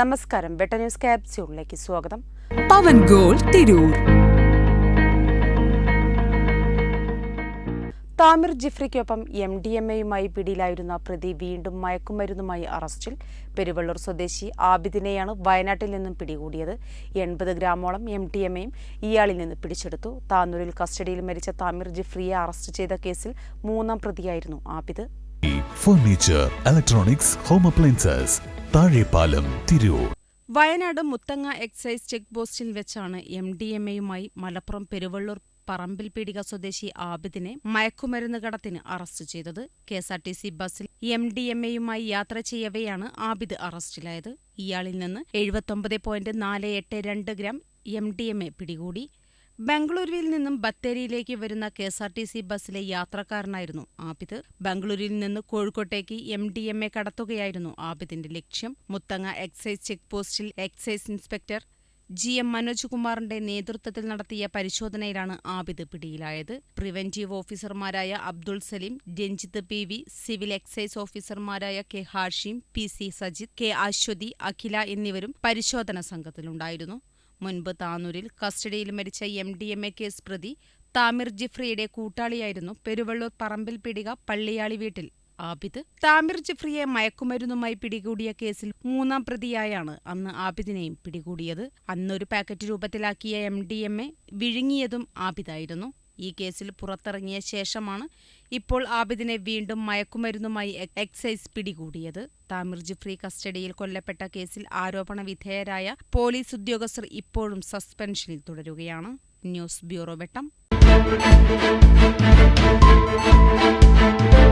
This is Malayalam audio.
നമസ്കാരം. ബെട്ട ന്യൂസ് ക്യാപ്സ്യൂളിലേക്ക് സ്വാഗതം. പവൻ ഗോൾ തിരൂർ. താമിർ ജിഫ്രിക്കൊപ്പം MDMAയുമായി പിടിയിലായിരുന്ന പ്രതി വീണ്ടും മയക്കുമരുന്നുമായി അറസ്റ്റിൽ. പെരുവള്ളൂർ സ്വദേശി ആബിദിനെയാണ് വയനാട്ടിൽ നിന്നും പിടികൂടിയത്. 80 ഗ്രാമോളം MDMAയും ഇയാളിൽ നിന്ന് പിടിച്ചെടുത്തു. താനൂരിൽ കസ്റ്റഡിയിൽ മരിച്ച താമിർ ജിഫ്രിയെ അറസ്റ്റ് ചെയ്ത കേസിൽ 3ാം പ്രതിയായിരുന്നു Abid. Furniture, electronics, home appliances, Thazhepalam, Tirur. Wayanad Muthanga excise check പോസ്റ്റിൽ വെച്ചാണ് MDMAയുമായി മലപ്പുറം പെരുവള്ളൂർ പറമ്പിൽ പീടിക സ്വദേശി ആബിദിനെ മയക്കുമരുന്ന് കടത്തിന് അറസ്റ്റ് ചെയ്തത്. KSRTC ബസ്സിൽ MDMAയുമായി യാത്ര ചെയ്യവെയാണ് ആബിദ് അറസ്റ്റിലായത്. ഇയാളിൽ നിന്ന് 79.482 ഗ്രാം MDMA പിടികൂടി. ബംഗളൂരുവിൽ നിന്നും ബത്തേരിയിലേക്ക് വരുന്ന KSRTC ബസ്സിലെ യാത്രക്കാരനായിരുന്നു ആബിദ്. ബംഗളൂരുവിൽ നിന്ന് കോഴിക്കോട്ടേക്ക് MDMA കടത്തുകയായിരുന്നു ആബിദിന്റെ ലക്ഷ്യം. മുത്തങ്ങ എക്സൈസ് ചെക്ക് പോസ്റ്റിൽ എക്സൈസ് ഇൻസ്പെക്ടർ GM മനോജ് കുമാറിന്റെ നേതൃത്വത്തിൽ നടത്തിയ പരിശോധനയിലാണ് ആബിദ് പിടിയിലായത്. പ്രിവന്റീവ് ഓഫീസർമാരായ Abdul Salim, Ranjith PV, civil excise ഓഫീസർമാരായ K Hashim, PC Sajith, K Aswathy, Akhila എന്നിവരും പരിശോധന സംഘത്തിലുണ്ടായിരുന്നു. മുൻപ് താനൂരിൽ കസ്റ്റഡിയിൽ മരിച്ച MDMA കേസ് പ്രതി താമിർ ജിഫ്രിയുടെ കൂട്ടാളിയായിരുന്നു പെരുവള്ളൂർ പറമ്പിൽ പീടിക പള്ളിയാളി വീട്ടിൽ ആബിദ്. താമിർ ജിഫ്രിയെ മയക്കുമരുന്നുമായി പിടികൂടിയ കേസിൽ 3ാം പ്രതിയായാണ് അന്ന് ആബിദിനെയും പിടികൂടിയത്. അന്നൊരു പാക്കറ്റ് രൂപത്തിലാക്കിയ MDMA വിഴുങ്ങിയതും ആബിദായിരുന്നു. ഈ കേസിൽ പുറത്തിറങ്ങിയ ശേഷമാണ് ഇപ്പോൾ ആബിദിനെ വീണ്ടും മയക്കുമരുന്നുമായി എക്സൈസ് പിടികൂടിയത്. താമിർ ജിഫ്രി കസ്റ്റഡിയിൽ കൊല്ലപ്പെട്ട കേസിൽ ആരോപണ വിധേയരായ പോലീസ് ഉദ്യോഗസ്ഥർ ഇപ്പോഴും സസ്പെൻഷനിൽ തുടരുകയാണ്. ന്യൂസ് ബ്യൂറോ, വെട്ടം.